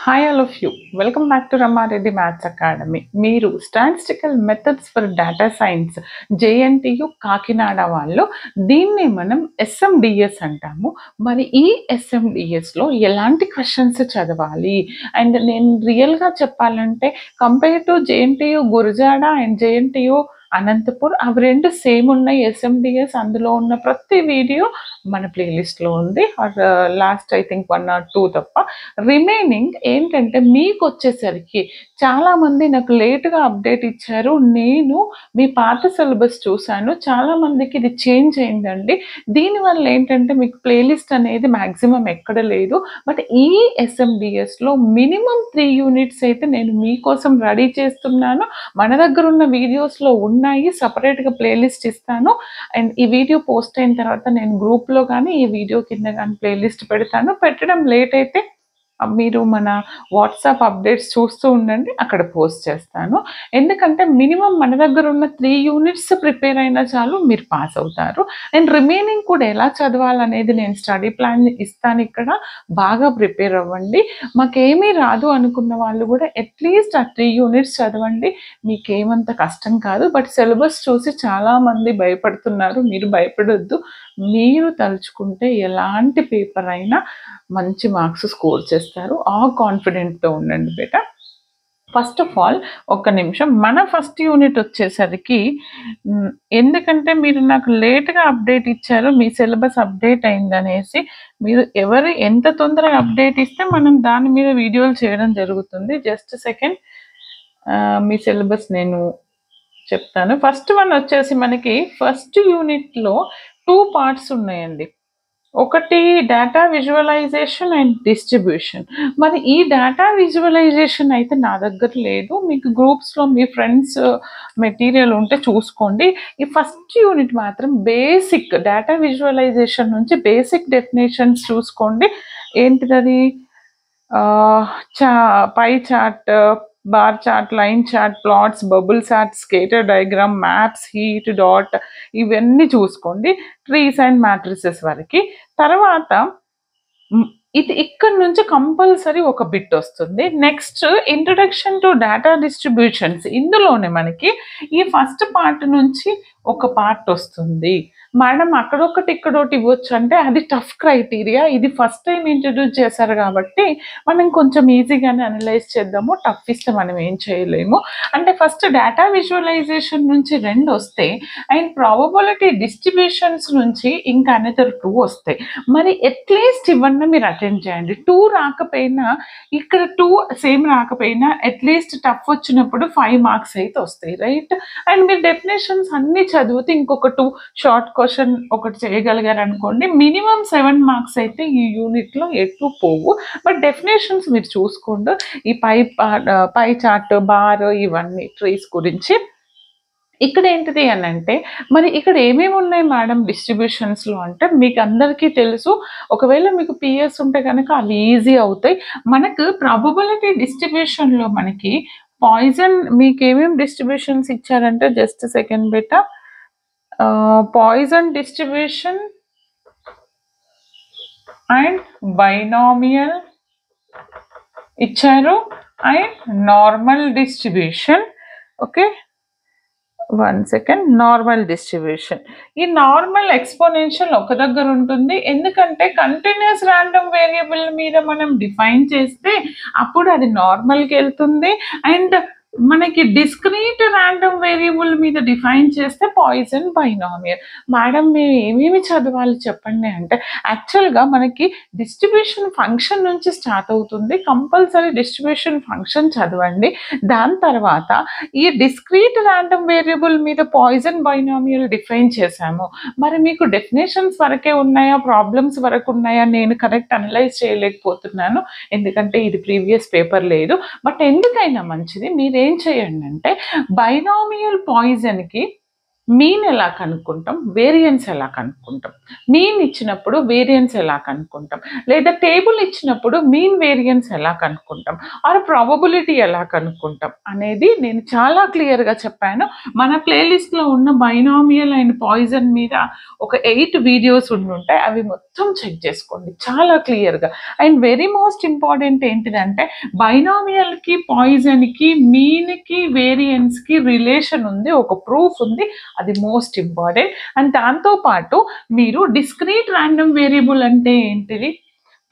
Hi all of you. Welcome back to Ramareddy Maths Academy. మీరు statistical methods for data science JNTU Kakinada వాళ్ళు దీన్ని మనం SMDS అంటాము. మరి ఈ SMDSలో ఎలాంటి క్వశ్చన్స్ చదవాలి అండ్ నేను రియల్గా చెప్పాలంటే compare to JNTU Gurajada and JNTU Anantapur అవి రెండు సేమ్ ఉన్నాయి. SMDS అందులో ఉన్న ప్రతి వీడియో మన ప్లేలిస్ట్లో ఉంది. లాస్ట్ ఐ థింక్ 1 or 2 తప్ప రిమైనింగ్ ఏంటంటే మీకు వచ్చేసరికి చాలామంది నాకు లేట్గా అప్డేట్ ఇచ్చారు. నేను మీ పాత సిలబస్ చూశాను, చాలామందికి ఇది చేంజ్ అయిందండి. దీనివల్ల ఏంటంటే మీకు ప్లేలిస్ట్ అనేది మ్యాక్సిమం ఎక్కడ లేదు. బట్ ఈ SMDSలో మినిమం 3 యూనిట్స్ అయితే నేను మీకోసం రెడీ చేస్తున్నాను. మన దగ్గర ఉన్న వీడియోస్లో ఉన్నాయి, సపరేట్గా ప్లేలిస్ట్ ఇస్తాను. అండ్ ఈ వీడియో పోస్ట్ అయిన తర్వాత నేను గ్రూప్లో కానీ ఈ వీడియో కింద కానీ ప్లేలిస్ట్ పెడతాను. పెట్టడం లేట్ అయితే మీరు మన వాట్సాప్ అప్డేట్స్ చూస్తూ ఉండండి, అక్కడ పోస్ట్ చేస్తాను. ఎందుకంటే మినిమం మన దగ్గర ఉన్న 3 యూనిట్స్ ప్రిపేర్ అయినా చాలు, మీరు పాస్ అవుతారు. అండ్ రిమైనింగ్ కూడా ఎలా చదవాలనేది నేను స్టడీ ప్లాన్ ఇస్తాను. ఇక్కడ బాగా ప్రిపేర్ అవ్వండి. మాకేమీ రాదు అనుకున్న వాళ్ళు కూడా అట్లీస్ట్ ఆ 3 యూనిట్స్ చదవండి, మీకేమంత కష్టం కాదు. బట్ సిలబస్ చూసి చాలామంది భయపడుతున్నారు, మీరు భయపడొద్దు. మీరు తలుచుకుంటే ఎలాంటి పేపర్ అయినా మంచి మార్క్స్ స్కోర్ చేస్తారు. ఆ కాన్ఫిడెంట్తో ఉండండి బేటా. ఫస్ట్ ఆఫ్ ఆల్ ఒక్క నిమిషం, మన ఫస్ట్ యూనిట్ వచ్చేసరికి ఎందుకంటే మీరు నాకు లేట్గా అప్డేట్ ఇచ్చారు, మీ సిలబస్ అప్డేట్ అయిందనేసి. మీరు ఎంత తొందరగా అప్డేట్ ఇస్తే మనం దాని మీద వీడియోలు చేయడం జరుగుతుంది. జస్ట్ సెకండ్, మీ సిలబస్ నేను చెప్తాను. ఫస్ట్ వన్ వచ్చేసి మనకి ఫస్ట్ యూనిట్లో 2 పార్ట్స్ ఉన్నాయండి. ఒకటి డేటా విజువలైజేషన్ అండ్ డిస్ట్రిబ్యూషన్. మరి ఈ డేటా విజువలైజేషన్ అయితే నా దగ్గర లేదు, మీకు గ్రూప్స్లో మీ ఫ్రెండ్స్ మెటీరియల్ ఉంటే చూసుకోండి. ఈ ఫస్ట్ యూనిట్ మాత్రం బేసిక్ డేటా విజువలైజేషన్ నుంచి బేసిక్ డెఫినేషన్స్ చూసుకోండి. ఏంటిది? Pie chart, bar chart, line chart, plots, bubble chart, scatter diagram, maps, heat, dot, ఇవన్నీ చూసుకోండి ట్రీస్ అండ్ మ్యాట్రిసెస్ వరకు. తర్వాత ఇది ఇక్కడ నుంచి కంపల్సరీ ఒక బిట్ వస్తుంది. Next introduction to data distributions. ఇందులోనే మనకి ఈ ఫస్ట్ పార్ట్ నుంచి ఒక పార్ట్ వస్తుంది. మేడం అక్కడొకటి ఇక్కడొకటి ఇవ్వచ్చు అంటే అది టఫ్ క్రైటీరియా. ఇది ఫస్ట్ టైం ఇంట్రడ్యూస్ చేశారు కాబట్టి మనం కొంచెం ఈజీగానే అనలైజ్ చేద్దాము. టఫ్ ఇస్తే మనం ఏం చేయలేము. అంటే ఫస్ట్ డేటా విజువలైజేషన్ నుంచి 2 వస్తాయి అండ్ ప్రాబబిలిటీ డిస్ట్రిబ్యూషన్స్ నుంచి ఇంకా అనదర్ 2 వస్తాయి. మరి అట్లీస్ట్ ఇవన్నీ మీరు అటెండ్ చేయండి. 2 రాకపోయినా, ఇక్కడ 2 సేమ్ రాకపోయినా అట్లీస్ట్ టఫ్ వచ్చినప్పుడు 5 మార్క్స్ అయితే వస్తాయి, రైట్? అండ్ మీరు డెఫినేషన్స్ అన్నీ చదివితే ఇంకొక 2 షార్ట్ క్వశ్చన్ ఒకటి చేయగలిగారు అనుకోండి, మినిమం 7 మార్క్స్ అయితే ఈ యూనిట్లో ఎక్కువ పోవు. బట్ డెఫినేషన్స్ మీరు చూసుకోండి. ఈ పై చార్ట్, బార్, ఇవన్నీ ట్రీస్ గురించి. ఇక్కడ ఏంటిది అని అంటే, మరి ఇక్కడ ఏమేమి ఉన్నాయి మేడం డిస్ట్రిబ్యూషన్స్లో అంటే మీకు అందరికీ తెలుసు. ఒకవేళ మీకు PS ఉంటే కనుక అవి ఈజీ అవుతాయి. మనకు ప్రాబబిలిటీ డిస్ట్రిబ్యూషన్లో మనకి పాయిజన్, మీకు ఏమేమి డిస్ట్రిబ్యూషన్స్ ఇచ్చారంటే జస్ట్ సెకండ్ బేటా, పాయిజన్ డిస్ట్రిబ్యూషన్ అండ్ బైనామియల్ ఇచ్చారు and normal distribution. Okay, 1 second. Normal distribution, ఈ నార్మల్ ఎక్స్పోనెన్షియల్ ఒక దగ్గర ఉంటుంది. ఎందుకంటే కంటిన్యూస్ ర్యాండమ్ వేరియబుల్ మీద మనం డిఫైన్ చేస్తే అప్పుడు అది నార్మల్కి వెళ్తుంది. అండ్ మనకి డిస్క్రీట్ ర్యాండమ్ వేరియబుల్ మీద డిఫైన్ చేస్తే పాయిజన్, బైనామియల్. మేడం మేము ఏమేమి చదవాలి చెప్పండి అంటే, యాక్చువల్గా మనకి డిస్ట్రిబ్యూషన్ ఫంక్షన్ నుంచి స్టార్ట్ అవుతుంది. కంపల్సరీ డిస్ట్రిబ్యూషన్ ఫంక్షన్ చదవండి. దాని తర్వాత ఈ డిస్క్రీట్ ర్యాండమ్ వేరియబుల్ మీద పాయిజన్, బైనామియల్ డిఫైన్ చేశాము. మరి మీకు డెఫినేషన్స్ వరకే ఉన్నాయా, ప్రాబ్లమ్స్ వరకు ఉన్నాయా? నేను కరెక్ట్ అనలైజ్ చేయలేకపోతున్నాను ఎందుకంటే ఇది ప్రీవియస్ పేపర్ లేదు. బట్ ఎందుకైనా మంచిది, మీరేం చేయండి అంటే బైనామియల్ పాయిజన్కి మీన్ ఎలా కనుక్కుంటాం, వేరియన్స్ ఎలా కనుక్కుంటాం, మీన్ ఇచ్చినప్పుడు వేరియన్స్ ఎలా కనుక్కుంటాం, లేదా టేబుల్ ఇచ్చినప్పుడు మీన్ వేరియన్స్ ఎలా కనుక్కుంటాం, ఆర్ ప్రాబబిలిటీ ఎలా కనుక్కుంటాం అనేది నేను చాలా క్లియర్గా చెప్పాను. మన ప్లేలిస్ట్లో ఉన్న బైనామియల్ అండ్ పాయిజన్ మీద ఒక 8 వీడియోస్ ఉండుంటాయి, అవి మొత్తం చెక్ చేసుకోండి చాలా క్లియర్గా. అండ్ వెరీ మోస్ట్ ఇంపార్టెంట్ ఏంటిదంటే బైనామియల్కి, పాయిజన్కి, మీన్కి, వేరియన్స్కి రిలేషన్ ఉంది, ఒక ప్రూఫ్ ఉంది, అది మోస్ట్ ఇంపార్టెంట్. అండ్ దాంతోపాటు మీరు డిస్క్రీట్ ర్యాండమ్ వేరియబుల్ అంటే ఏంటిది,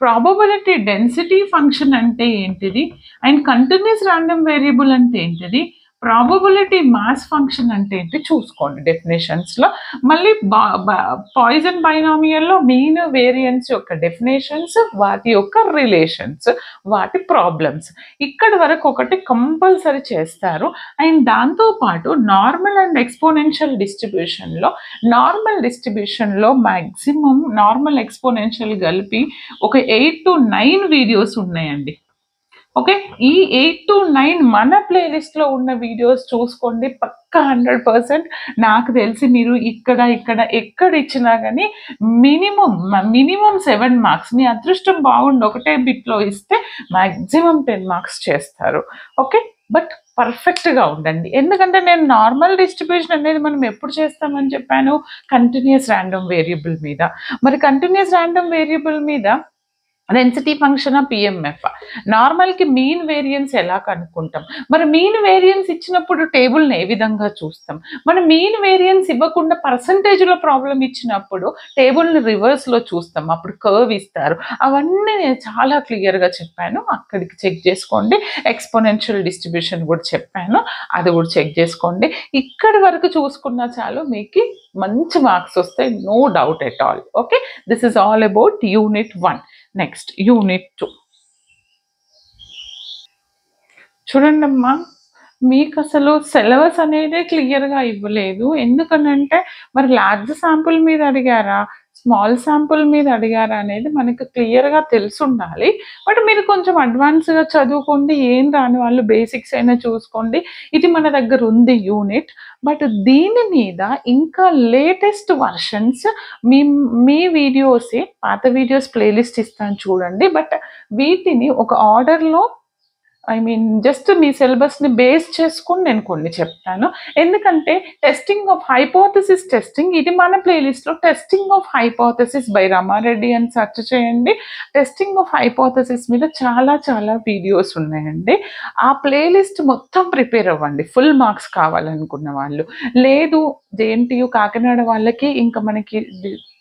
ప్రాబబిలిటీ డెన్సిటీ ఫంక్షన్ అంటే ఏంటిది, అండ్ కంటిన్యూస్ ర్యాండమ్ వేరియబుల్ అంటే ఏంటిది, ప్రాబబిలిటీ మాస్ ఫంక్షన్ అంటే ఏంటి చూసుకోండి డెఫినేషన్స్లో. మళ్ళీ పాయిజన్ బైనామియల్లో మీన్ వేరియన్స్ యొక్క డెఫినేషన్స్, వాటి యొక్క రిలేషన్స్, వాటి ప్రాబ్లమ్స్ ఇక్కడి వరకు ఒకటి కంపల్సరీ చేస్తారు. అండ్ దాంతోపాటు నార్మల్ అండ్ ఎక్స్పోనెన్షియల్ డిస్ట్రిబ్యూషన్లో, నార్మల్ డిస్ట్రిబ్యూషన్లో మ్యాక్సిమం నార్మల్ ఎక్స్పోనెన్షియల్ కలిపి ఒక 8 to 9 వీడియోస్ ఉన్నాయండి. ఓకే, ఈ 8 to 9 మన ప్లేలిస్ట్లో ఉన్న వీడియోస్ చూసుకోండి, పక్కా 100%. నాకు తెలిసి మీరు ఇక్కడ ఎక్కడ ఇచ్చినా కానీ మినిమం 7 మార్క్స్, మీ అదృష్టం బాగుండి ఒకటే బిట్లో ఇస్తే మ్యాక్సిమం 10 మార్క్స్ చేస్తారు. ఓకే, బట్ పర్ఫెక్ట్గా ఉండండి. ఎందుకంటే నేను నార్మల్ డిస్ట్రిబ్యూషన్ అనేది మనం ఎప్పుడు చేస్తామని చెప్పాను, కంటిన్యూస్ ర్యాండమ్ వేరియబుల్ మీద. మరి కంటిన్యూస్ ర్యాండమ్ వేరియబుల్ మీద డెన్సిటీ ఫంక్షన్ పిఎంఎఫ్, నార్మల్కి మీన్ వేరియన్స్ ఎలా కనుక్కుంటాం, మరి మీన్ వేరియన్స్ ఇచ్చినప్పుడు టేబుల్ని ఏ విధంగా చూస్తాం, మన మీన్ వేరియన్స్ ఇవ్వకుండా పర్సంటేజ్లో ప్రాబ్లం ఇచ్చినప్పుడు టేబుల్ని రివర్స్లో చూస్తాం, అప్పుడు కర్వ్ ఇస్తారు. అవన్నీ నేను చాలా క్లియర్గా చెప్పాను, అక్కడికి చెక్ చేసుకోండి. ఎక్స్పోనెన్షియల్ డిస్ట్రిబ్యూషన్ కూడా చెప్పాను, అది కూడా చెక్ చేసుకోండి. ఇక్కడి వరకు చూసుకున్నా చాలు, మీకు మంచి మార్క్స్ వస్తాయి, no doubt at all. Okay, this is all about unit 1. Next unit 2 చూడండి అమ్మా, మీకు అసలు సిలబస్ అనేది క్లియర్గా ఇవ్వలేదు. ఎందుకనంటే మరి లార్జ్ శాంపుల్ మీద అడిగారా, స్మాల్ శాంపుల్ మీద అడిగారా అనేది మనకు క్లియర్గా తెలిసి ఉండాలి. బట్ మీరు కొంచెం అడ్వాన్స్గా చదువుకోండి, ఏం రాని వాళ్ళు బేసిక్స్ అయినా చూసుకోండి. ఇది మన దగ్గర ఉంది యూనిట్, బట్ దీని మీద ఇంకా లేటెస్ట్ వర్షన్స్ మీ వీడియోసే, పాత వీడియోస్ ప్లేలిస్ట్ ఇస్తాను చూడండి. బట్ వీటిని ఒక ఆర్డర్లో జస్ట్ మీ సిలబస్ని బేస్ చేసుకొని నేను కొన్ని చెప్తాను. ఎందుకంటే టెస్టింగ్ ఆఫ్ హైపోథసిస్ టెస్టింగ్, ఇది మన ప్లేలిస్ట్లో testing of hypothesis by Rama Reddy అని సెర్చ్ చేయండి. టెస్టింగ్ ఆఫ్ హైపోథసిస్ మీద చాలా వీడియోస్ ఉన్నాయండి. ఆ ప్లేలిస్ట్ మొత్తం ప్రిపేర్ అవ్వండి, ఫుల్ మార్క్స్ కావాలనుకున్న వాళ్ళు. లేదు జేఎన్టీయూ కాకినాడ వాళ్ళకి ఇంకా మనకి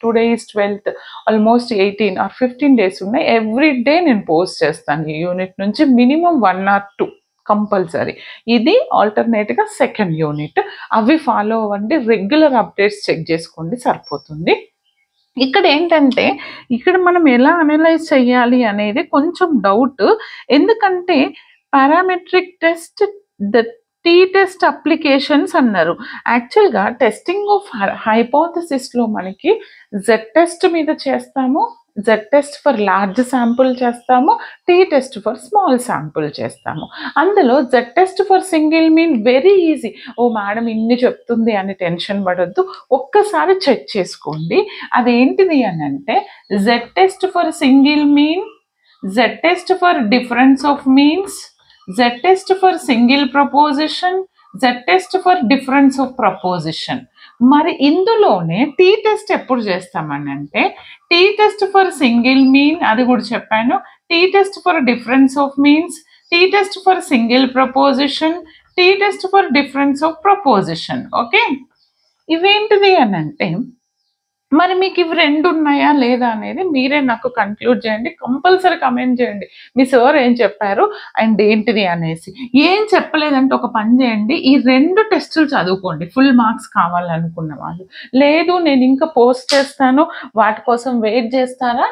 today is 12th, almost 18 or 15 days ఉన్నాయి. ఎవ్రీ డే నేను పోస్ట్ చేస్తాను ఈ యూనిట్ నుంచి మినిమం 1 or 2 కంపల్సరీ. ఇది ఆల్టర్నేట్గా సెకండ్ యూనిట్, అవి ఫాలో అవ్వండి, రెగ్యులర్ అప్డేట్స్ చెక్ చేసుకోండి, సరిపోతుంది. ఇక్కడ ఏంటంటే ఇక్కడ మనం ఎలా అనలైజ్ చేయాలి అనేది కొంచెం డౌట్. ఎందుకంటే parametric test, T test applications అన్నారు. యాక్చువల్గా టెస్టింగ్ ఆఫ్ హైపోథసిస్లో మనకి జెడ్ టెస్ట్ మీద చేస్తాము, Z test for large sample చేస్తాము, T test for small sample చేస్తాము. అందులో Z test for single mean very easy. ఓ మేడం ఇన్ని చెప్తుంది అని టెన్షన్ పడొద్దు, ఒక్కసారి చెక్ చేసుకోండి. అదేంటిది అని అంటే Z test for single mean, Z test for difference of means, Z test for single proposition, Z test for difference of proposition. మరి ఇందులోనే టీ టెస్ట్ ఎప్పుడు చేస్తామని అంటే T test for single mean, అది కూడా చెప్పాను, T test for difference of means, T test for single proposition, T test for difference of proposition. Okay, ఇవేంటిది అని అంటే మరి మీకు ఇవి 2 ఉన్నాయా లేదా అనేది మీరే నాకు కన్క్లూడ్ చేయండి, కంపల్సరీ కమెంట్ చేయండి మీ సార్ ఏం చెప్పారు అండ్ ఏంటిది అనేసి. ఏం చెప్పలేదంటే ఒక పని చేయండి, ఈ 2 టెస్టులు చదువుకోండి ఫుల్ మార్క్స్ కావాలనుకున్న వాళ్ళు. లేదు నేను ఇంకా పోస్ట్ చేస్తాను, వాటి కోసం వెయిట్ చేస్తారా,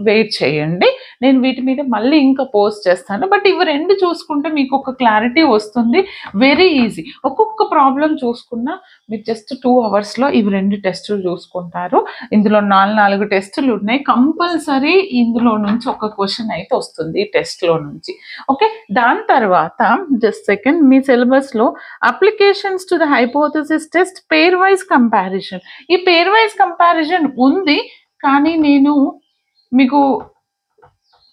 వెయిట్ చేయండి, నేను వీటి మీద మళ్ళీ ఇంకా పోస్ట్ చేస్తాను. బట్ ఇవి 2 చూసుకుంటే మీకు ఒక క్లారిటీ వస్తుంది, వెరీ ఈజీ. ఒక్కొక్క ప్రాబ్లం చూసుకున్నా మీరు జస్ట్ 2 hours ఇవి 2 టెస్టులు చూసుకుంటారు. ఇస్తారు. ఇందులో 4 టెస్టులు ఉన్నాయి. కంపల్సరీ ఇందులో నుంచి ఒక క్వశ్చన్ అయితే వస్తుంది ఈ టెస్ట్లో నుంచి. ఓకే, దాని తర్వాత జస్ట్ సెకండ్, మీ సిలబస్లో applications to the hypothesis test pair wise comparison, ఈ పేర్ వైజ్ కంపారిజన్ ఉంది, కానీ నేను మీకు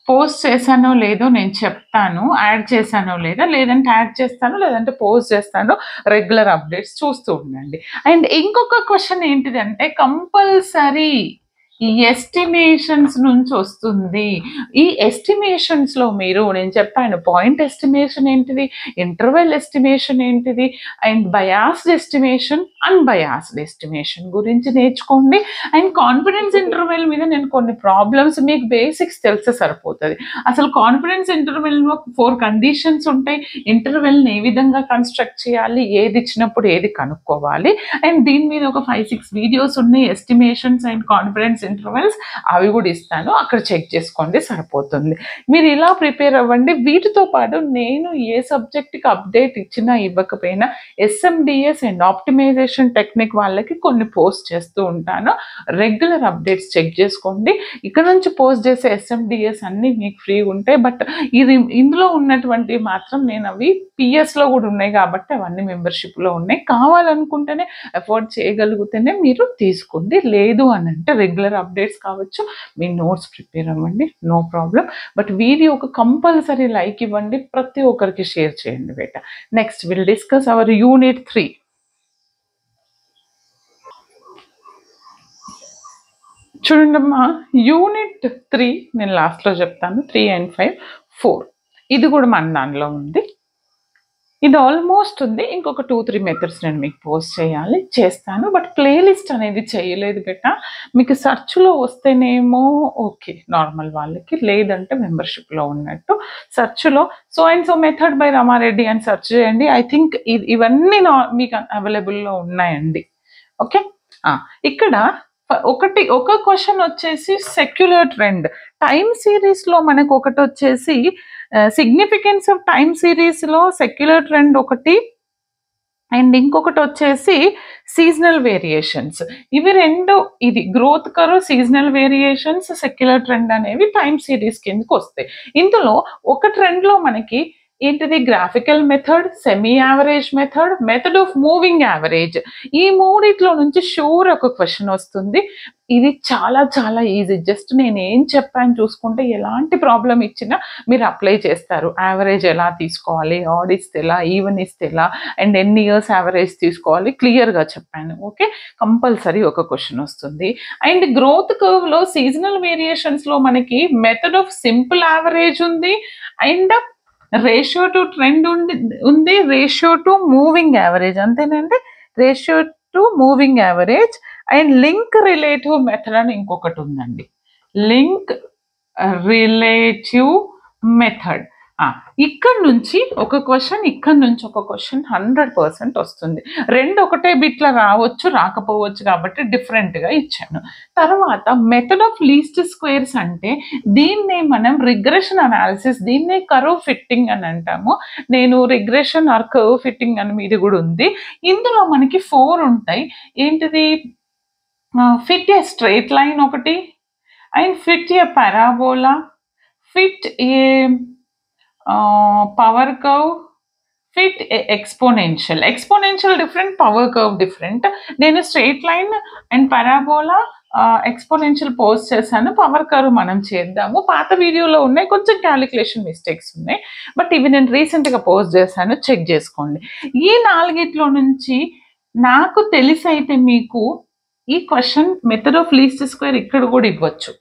పోస్ట్ చేశానో లేదో నేను చెప్తాను, యాడ్ చేశానో లేదా, లేదంటే యాడ్ చేస్తాను, లేదంటే పోస్ట్ చేస్తాను. రెగ్యులర్ అప్డేట్స్ చూస్తూ ఉండండి. అండ్ ఇంకొక క్వశ్చన్ ఏంటిదంటే, కంపల్సరీ ఈ ఎస్టిమేషన్స్ నుంచి వస్తుంది. ఈ ఎస్టిమేషన్స్లో మీరు, నేను చెప్పాను పాయింట్ ఎస్టిమేషన్ ఏంటిది, ఇంటర్వెల్ ఎస్టిమేషన్ ఏంటిది, and biased estimation, unbiased estimation గురించి నేర్చుకోండి. అండ్ కాన్ఫిడెన్స్ ఇంటర్వెల్ మీద నేను కొన్ని ప్రాబ్లమ్స్, మీకు బేసిక్స్ తెలిస్తే సరిపోతుంది. అసలు కాన్ఫిడెన్స్ ఇంటర్వెల్లో 4 కండిషన్స్ ఉంటాయి. ఇంటర్వెల్ని ఏ విధంగా కన్స్ట్రక్ట్ చేయాలి, ఏది ఇచ్చినప్పుడు ఏది కనుక్కోవాలి, అండ్ దీని మీద ఒక 5-6 వీడియోస్ ఉన్నాయి, ఎస్టిమేషన్స్ అండ్ కాన్ఫిడెన్స్ ఇంటర్వెల్స్, అవి కూడా ఇస్తాను, అక్కడ చెక్ చేసుకోండి, సరిపోతుంది. మీరు ఇలా ప్రిపేర్ అవ్వండి. వీటితో పాటు నేను ఏ సబ్జెక్ట్కి అప్డేట్ ఇచ్చినా ఇవ్వకపోయినా ఎస్ఎండిఎస్ అండ్ ఆప్టిమైజేషన్ టెక్నిక్ వాళ్ళకి కొన్ని పోస్ట్ చేస్తూ ఉంటాను. రెగ్యులర్ అప్డేట్స్ చెక్ చేసుకోండి. ఇక్కడ నుంచి పోస్ట్ చేసే ఎస్ఎండిఎస్ అన్నీ మీకు ఫ్రీగా ఉంటాయి. బట్ ఇందులో ఉన్నటువంటి మాత్రం నేను అవి పిఎస్లో కూడా ఉన్నాయి కాబట్టి అవన్నీ మెంబర్షిప్లో ఉన్నాయి. కావాలనుకుంటేనే అఫోర్డ్ చేయగలిగితేనే మీరు తీసుకోండి, లేదు అని అంటే రెగ్యులర్ అప్డేట్స్ కావచ్చు, మీ నోట్స్ ప్రిపేర్ అవ్వండి, నో ప్రాబ్లం. బట్ వీడియోకి కంపల్సరీ లైక్ ఇవ్వండి, ప్రతి ఒక్కరికి షేర్ చేయండి బేట. Next will discuss hour unit 3. చూడండమ్మా, యూనిట్ 3 నేను లాస్ట్లో చెప్తాను. 3 and 5, 4 ఇది కూడా మన దానిలో ఉంది. ఇది ఆల్మోస్ట్ ఉంది. ఇంకొక 2-3 మెథడ్స్ నేను మీకు పోస్ట్ చేస్తాను. బట్ ప్లేలిస్ట్ అనేది చేయలేదు బెట. మీకు సెర్చ్లో వస్తేనేమో ఓకే నార్మల్ వాళ్ళకి, లేదంటే మెంబర్షిప్లో ఉన్నట్టు సెర్చ్లో so and so method by Rama Reddy అని సెర్చ్ చేయండి. ఐ థింక్ ఇవన్నీ మీకు అవైలబుల్లో ఉన్నాయండి. ఓకే, ఇక్కడ ఒక క్వశ్చన్ వచ్చేసి సెక్యులర్ ట్రెండ్ టైం సిరీస్లో మనకు ఒకటి వచ్చేసి సిగ్నిఫికెన్స్ ఆఫ్ టైం సిరీస్లో సెక్యులర్ ట్రెండ్ ఒకటి, అండ్ ఇంకొకటి వచ్చేసి సీజనల్ వేరియేషన్స్. ఇవి రెండు, ఇది growth curve, seasonal variations, secular trend అనేవి టైం సిరీస్ కిందకి వస్తాయి. ఇందులో ఒక ట్రెండ్లో మనకి ఏంటిది, graphical method, semi average method, method of moving average, ఈ మూడిట్లో నుంచి షూర్ ఒక క్వశ్చన్ వస్తుంది. ఇది చాలా చాలా ఈజీ. జస్ట్ నేను ఏం చెప్పాను చూసుకుంటే ఎలాంటి ప్రాబ్లం ఇచ్చినా మీరు అప్లై చేస్తారు. యావరేజ్ ఎలా తీసుకోవాలి, ఆడ్ ఇస్తే ఎలా, ఈవెన్ ఇస్తే ఎలా, అండ్ ఎన్ని ఇయర్స్ యావరేజ్ తీసుకోవాలి, క్లియర్గా చెప్పాను. ఓకే, కంపల్సరీ ఒక క్వశ్చన్ వస్తుంది. అండ్ గ్రోత్ కర్వ్లో సీజనల్ వేరియేషన్స్లో మనకి మెథడ్ ఆఫ్ సింపుల్ యావరేజ్ ఉంది, అండ్ రేషియో టు ట్రెండ్ ఉంది, రేషియో టు మూవింగ్ యావరేజ్, అంతేనండి, ratio to moving average, and link relative method అని ఇంకొకటి ఉందండి, లింక్ రిలేటివ్ మెథడ్. ఇక్కడ నుంచి ఒక క్వశ్చన్, ఇక్కడ నుంచి ఒక క్వశ్చన్ 100% వస్తుంది. రెండు ఒకటే బిట్ల రావచ్చు, రాకపోవచ్చు, కాబట్టి డిఫరెంట్గా ఇచ్చాను. తర్వాత మెథడ్ ఆఫ్ లీస్ట్ స్క్వేర్స్ అంటే దీన్నే మనం రిగ్రెషన్ అనాలిసిస్, దీన్నే కర్వ్ ఫిట్టింగ్ అని అంటాము. నేను రిగ్రెషన్ ఆర్ కర్వ్ ఫిట్టింగ్ అని మీది కూడా ఉంది. ఇందులో మనకి 4 ఉంటాయి. ఏంటిది, ఫిట్ ఏ స్ట్రైట్ లైన్ ఒకటి, and fit a parabola, fit a power curve, fit exponential different, power curve different. నేను straight line and parabola exponential post చేశాను, పవర్ కర్వ్ మనం చేద్దాము. పాత వీడియోలో ఉన్నాయి, కొంచెం క్యాలిక్యులేషన్ మిస్టేక్స్ ఉన్నాయి, బట్ ఇవి నేను రీసెంట్గా పోస్ట్ చేశాను, చెక్ చేసుకోండి. ఈ 4 నుంచి నాకు తెలిసి అయితే మీకు ఈ question method of least square ఇక్కడ కూడా ఇవ్వచ్చు.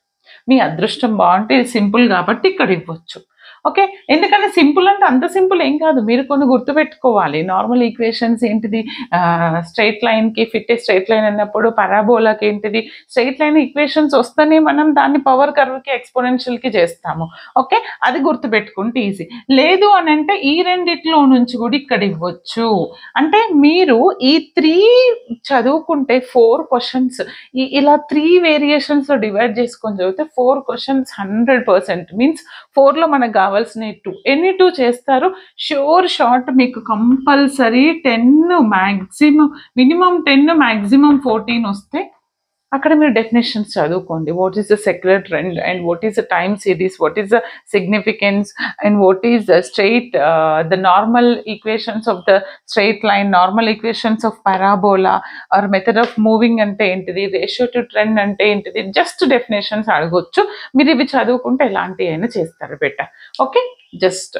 మీ అదృష్టం బాగుంటే సింపుల్ కాబట్టి ఇక్కడ ఇవ్వచ్చు. ఓకే, ఎందుకంటే సింపుల్ అంటే అంత సింపుల్ ఏం కాదు, మీరు కొన్ని గుర్తుపెట్టుకోవాలి. నార్మల్ ఈక్వేషన్స్ ఏంటిది, స్ట్రైట్ లైన్కి ఫిట్ స్ట్రైట్ లైన్ అన్నప్పుడు, పరాబోలాకి ఏంటిది, స్ట్రైట్ లైన్ ఈక్వేషన్స్ వస్తేనే మనం దాన్ని పవర్ కర్వ్కి ఎక్స్పోనెన్షియల్కి చేస్తాము. ఓకే, అది గుర్తుపెట్టుకుంటే ఈజీ. లేదు అని అంటే ఈ రెండిట్లో నుంచి కూడా ఇక్కడ ఇవ్వచ్చు. అంటే మీరు ఈ 3 చదువుకుంటే 4 క్వశ్చన్స్ ఇలా 3 వేరియేషన్స్లో డివైడ్ చేసుకొని చదివితే 4 క్వశ్చన్స్ 100% మీన్స్ 4లో మనకు కావాల్సిన 2 ఎన్ని 2 చేస్తారు, షూర్ షార్ట్ మీకు కంపల్సరీ 10 మ్యాక్సిమం, మినిమం 10 మ్యాక్సిమం 14 వస్తే అక్కడ మీరు డెఫినేషన్స్ చదువుకోండి. What is the secular trend and what is the time series, what is the significance and what is the straight the normal equations of the straight line, normal equations of parabola or method of moving అంటే ఏంటిది, ratio to trend అంటే ఏంటిది, just definitions అడగొచ్చు. మీరు ఇవి చదువుకుంటే ఎలాంటివి అయినా చేస్తారు బెట్ట. ఓకే, జస్ట్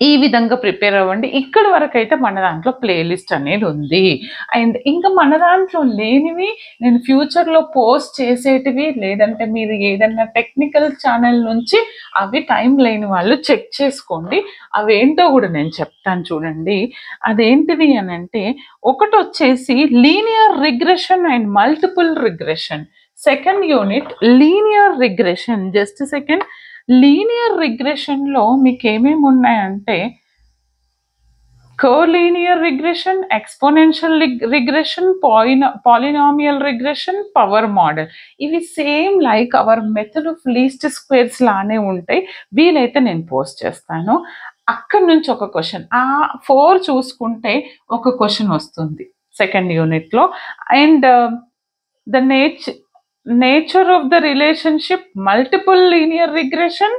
ఈ విధంగా ప్రిపేర్ అవ్వండి. ఇక్కడి వరకు అయితే మన దాంట్లో ప్లేలిస్ట్ అనేది ఉంది. అండ్ ఇంకా మన దాంట్లో లేనివి నేను ఫ్యూచర్లో పోస్ట్ చేసేటివి, లేదంటే మీరు ఏదన్నా టెక్నికల్ ఛానల్ నుంచి అవి టైం లేని వాళ్ళు చెక్ చేసుకోండి. అవేంటో కూడా నేను చెప్తాను చూడండి. అదేంటిది అని అంటే, ఒకటి వచ్చేసి linear regression and multiple regression. Second unit linear regression. Just second. Linear రిగ్రెషన్లో మీకు ఏమేమి ఉన్నాయంటే colinear regression, exponential regression, polynomial regression, power model. ఇవి same like our method of least squares లానే ఉంటాయి. వీలైతే నేను పోస్ట్ చేస్తాను. అక్కడి నుంచి ఒక క్వశ్చన్, ఆ 4 చూసుకుంటే ఒక క్వశ్చన్ వస్తుంది సెకండ్ యూనిట్లో. And the nature of the relationship, multiple linear regression,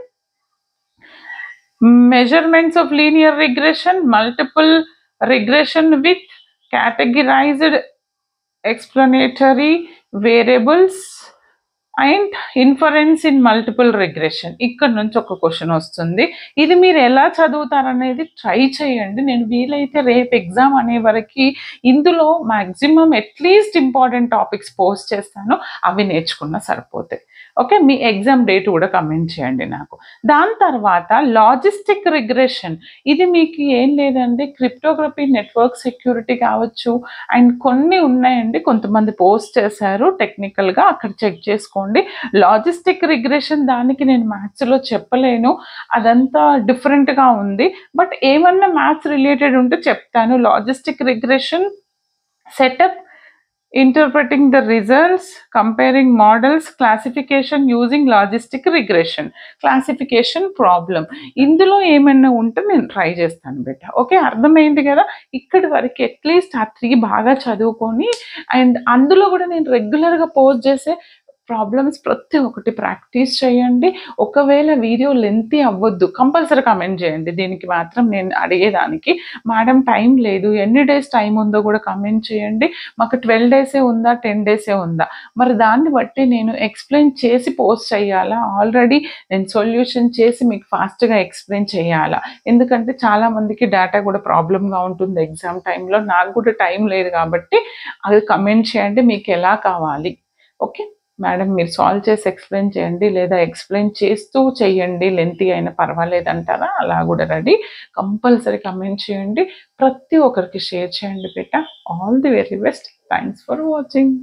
measurements of linear regression, multiple regression with categorized explanatory variables and inference in multiple regression. ఇక్కడ నుంచి ఒక క్వశ్చన్ వస్తుంది. ఇది మీరు ఎలా చదువుతారనేది ట్రై చేయండి. నేను వీలైతే రేపు ఎగ్జామ్ అనే వరకు ఇందులో maximum at least important topics post చేస్తాను. అవి నేర్చుకున్నా సరిపోతాయి. ఓకే, మీ ఎగ్జామ్ డేట్ కూడా కమెంట్ చేయండి నాకు. దాని తర్వాత లాజిస్టిక్ రిగ్రెషన్. ఇది మీకు ఏం లేదండి, క్రిప్టోగ్రఫీ, నెట్వర్క్ సెక్యూరిటీ కావచ్చు అండ్ కొన్ని ఉన్నాయండి. కొంతమంది పోస్ట్ చేశారు టెక్నికల్గా, అక్కడ చెక్ చేసుకోండి. లాజిస్టిక్ రిగ్రెషన్ దానికి నేను మ్యాథ్స్లో చెప్పలేను, అదంతా డిఫరెంట్గా ఉంది. బట్ ఏమన్నా మ్యాథ్స్ రిలేటెడ్ ఉంటే చెప్తాను. Logistic regression, setup, interpreting the results, comparing models, classification using logistic regression, classification problem. ఇందులో ఏమైనా ఉంటే నేను ట్రై చేస్తాను బెట్ట. ఓకే, అర్థమైంది కదా. ఇక్కడి వరకు అట్లీస్ట్ ఆ 3 బాగా చదువుకొని, అండ్ అందులో కూడా నేను రెగ్యులర్గా పోస్ట్ చేసే ప్రాబ్లమ్స్ ప్రతి ఒక్కటి ప్రాక్టీస్ చేయండి. ఒకవేళ వీడియో లెంతీ అవ్వద్దు, కంపల్సరీ కమెంట్ చేయండి. దీనికి మాత్రం నేను అడిగేదానికి, మేడం టైం లేదు, ఎన్ని డేస్ టైం ఉందో కూడా కమెంట్ చేయండి. మాకు 12 డేసే ఉందా, 10 డేసే ఉందా, మరి దాన్ని బట్టి నేను ఎక్స్ప్లెయిన్ చేసి పోస్ట్ చేయాలా, ఆల్రెడీ నేను సొల్యూషన్ చేసి మీకు ఫాస్ట్గా ఎక్స్ప్లెయిన్ చేయాలా. ఎందుకంటే చాలామందికి డేటా కూడా ప్రాబ్లంగా ఉంటుంది ఎగ్జామ్ టైంలో. నాకు కూడా టైం లేదు కాబట్టి అది కమెంట్ చేయండి మీకు ఎలా కావాలి. ఓకే మేడం, మీరు సాల్వ్ చేసి ఎక్స్ప్లెయిన్ చేయండి, లేదా ఎక్స్ప్లెయిన్ చేస్తూ చేయండి, లెంతీ అయినా పర్వాలేదు అంటారా, అలా కూడా రెడీ. కంపల్సరీ కమెంట్ చేయండి, ప్రతి ఒక్కరికి షేర్ చేయండి బేటా. All the very best. Thanks for watching.